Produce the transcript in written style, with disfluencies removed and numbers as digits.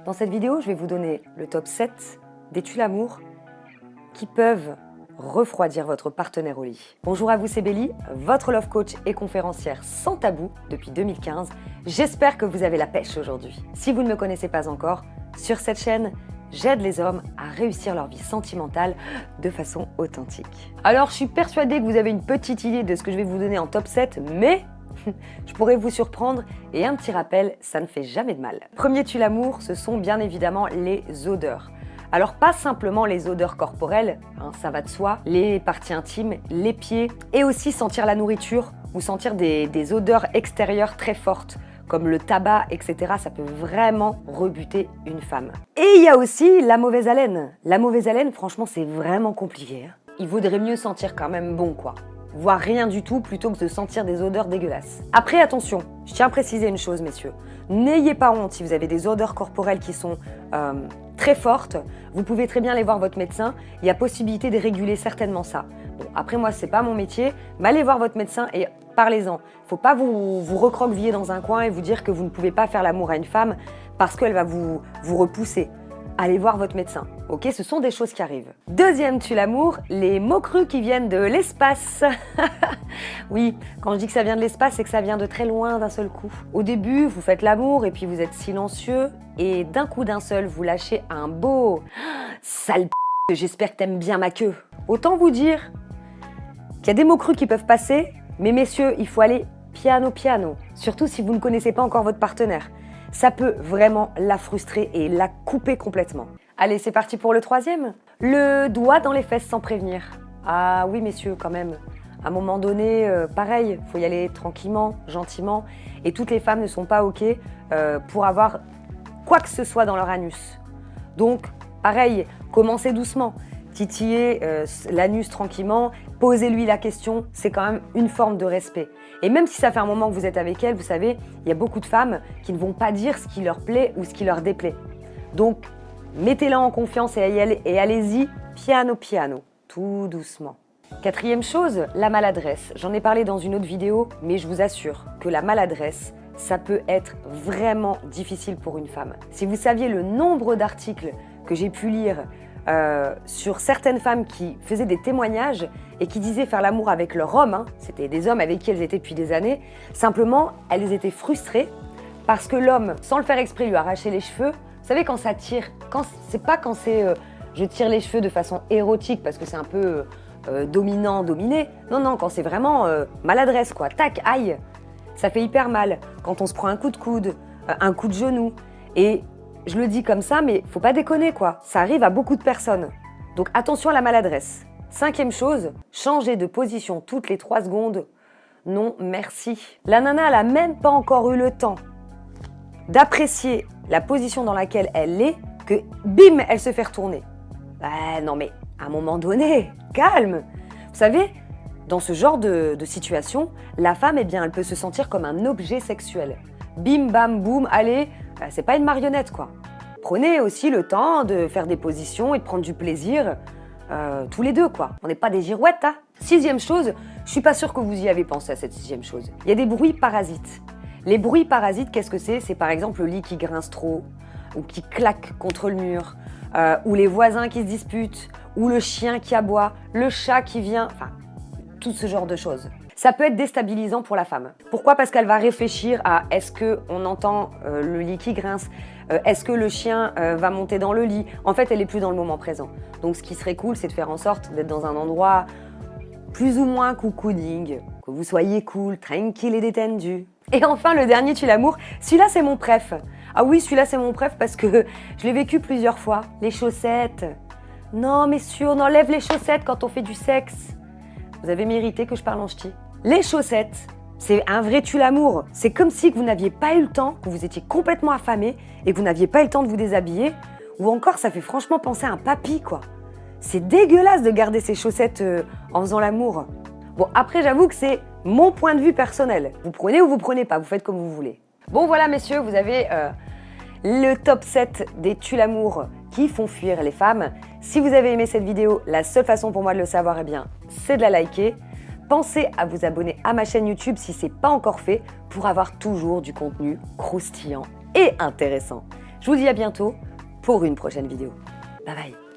Dans cette vidéo, je vais vous donner le top 7 des tue-l'amour qui peuvent refroidir votre partenaire au lit. Bonjour à vous, c'est Bélie, votre love coach et conférencière sans tabou depuis 2015. J'espère que vous avez la pêche aujourd'hui. Si vous ne me connaissez pas encore, sur cette chaîne, j'aide les hommes à réussir leur vie sentimentale de façon authentique. Alors, je suis persuadée que vous avez une petite idée de ce que je vais vous donner en top 7, mais je pourrais vous surprendre et un petit rappel, ça ne fait jamais de mal. Premier tue-l'amour, ce sont bien évidemment les odeurs. Alors pas simplement les odeurs corporelles, ça va de soi, les parties intimes, les pieds et aussi sentir la nourriture ou sentir des odeurs extérieures très fortes comme le tabac, etc. Ça peut vraiment rebuter une femme. Et il y a aussi la mauvaise haleine. La mauvaise haleine, franchement, c'est vraiment compliqué. Il vaudrait mieux sentir quand même bon, quoi. Voire rien du tout plutôt que de sentir des odeurs dégueulasses. Après, attention, je tiens à préciser une chose, messieurs. N'ayez pas honte si vous avez des odeurs corporelles qui sont très fortes. Vous pouvez très bien aller voir votre médecin. Il y a possibilité de réguler certainement ça. Bon, après, moi, c'est pas mon métier, mais allez voir votre médecin et parlez-en. Faut pas vous recroqueviller dans un coin et vous dire que vous ne pouvez pas faire l'amour à une femme parce qu'elle va vous repousser. Allez voir votre médecin, ok? Ce sont des choses qui arrivent. Deuxième tue-l'amour, les mots crus qui viennent de l'espace. Oui, quand je dis que ça vient de l'espace, c'est que ça vient de très loin d'un seul coup. Au début, vous faites l'amour et puis vous êtes silencieux et d'un coup d'un seul, vous lâchez un beau « sale p***, j'espère que t'aimes bien ma queue ». Autant vous dire qu'il y a des mots crus qui peuvent passer, mais messieurs, il faut aller piano piano, surtout si vous ne connaissez pas encore votre partenaire. Ça peut vraiment la frustrer et la couper complètement. Allez, c'est parti pour le troisième. Le doigt dans les fesses sans prévenir. Ah oui, messieurs, quand même. À un moment donné, pareil, il faut y aller tranquillement, gentiment. Et toutes les femmes ne sont pas OK pour avoir quoi que ce soit dans leur anus. Donc, pareil, commencez doucement. Titiller l'anus tranquillement, posez-lui la question, c'est quand même une forme de respect. Et même si ça fait un moment que vous êtes avec elle, vous savez, il y a beaucoup de femmes qui ne vont pas dire ce qui leur plaît ou ce qui leur déplaît. Donc, mettez-la en confiance et allez-y piano piano, tout doucement. Quatrième chose, la maladresse. J'en ai parlé dans une autre vidéo, mais je vous assure que la maladresse, ça peut être vraiment difficile pour une femme. Si vous saviez le nombre d'articles que j'ai pu lire sur certaines femmes qui faisaient des témoignages et qui disaient faire l'amour avec leur homme, c'était des hommes avec qui elles étaient depuis des années, simplement elles étaient frustrées parce que l'homme, sans le faire exprès, lui arrachait les cheveux. Vous savez, quand ça tire, c'est pas quand c'est je tire les cheveux de façon érotique parce que c'est un peu dominant, dominé. Non, quand c'est vraiment maladresse, quoi. Tac, aïe, ça fait hyper mal. Quand on se prend un coup de coude, un coup de genou. Et je le dis comme ça, mais faut pas déconner, quoi. Ça arrive à beaucoup de personnes. Donc attention à la maladresse. Cinquième chose, changer de position toutes les 3 secondes. Non, merci. La nana, elle a même pas encore eu le temps d'apprécier la position dans laquelle elle est, que bim, elle se fait retourner. Non mais, à un moment donné, calme. Vous savez, dans ce genre de situation, la femme, eh bien, elle peut se sentir comme un objet sexuel. Bim, bam, boum, allez, c'est pas une marionnette, quoi. Prenez aussi le temps de faire des positions et de prendre du plaisir tous les deux, quoi. On n'est pas des girouettes, hein. Sixième chose, je suis pas sûre que vous y avez pensé à cette sixième chose. Il y a des bruits parasites. Les bruits parasites, qu'est-ce que c'est? C'est par exemple le lit qui grince trop, ou qui claque contre le mur, ou les voisins qui se disputent, ou le chien qui aboie, le chat qui vient, enfin, tout ce genre de choses. Ça peut être déstabilisant pour la femme. Pourquoi? Parce qu'elle va réfléchir à est-ce qu'on entend le lit qui grince, est-ce que le chien va monter dans le lit. En fait, elle n'est plus dans le moment présent. Donc ce qui serait cool, c'est de faire en sorte d'être dans un endroit plus ou moins cocooning, que vous soyez cool, tranquille et détendu. Et enfin, le dernier tue-l'amour, celui-là c'est mon préf. Ah oui, celui-là c'est mon préf parce que je l'ai vécu plusieurs fois. Les chaussettes. Non, messieurs, on enlève les chaussettes quand on fait du sexe. Vous avez mérité que je parle en ch'ti. Les chaussettes, c'est un vrai tue-l'amour. C'est comme si vous n'aviez pas eu le temps, que vous étiez complètement affamé et que vous n'aviez pas eu le temps de vous déshabiller. Ou encore, ça fait franchement penser à un papy, quoi. C'est dégueulasse de garder ses chaussettes en faisant l'amour. Bon, après, j'avoue que c'est mon point de vue personnel. Vous prenez ou vous prenez pas, vous faites comme vous voulez. Bon, voilà, messieurs, vous avez le top 7 des tue-l'amour qui font fuir les femmes. Si vous avez aimé cette vidéo, la seule façon pour moi de le savoir, eh bien, c'est de la liker. Pensez à vous abonner à ma chaîne YouTube si ce n'est pas encore fait pour avoir toujours du contenu croustillant et intéressant. Je vous dis à bientôt pour une prochaine vidéo. Bye bye.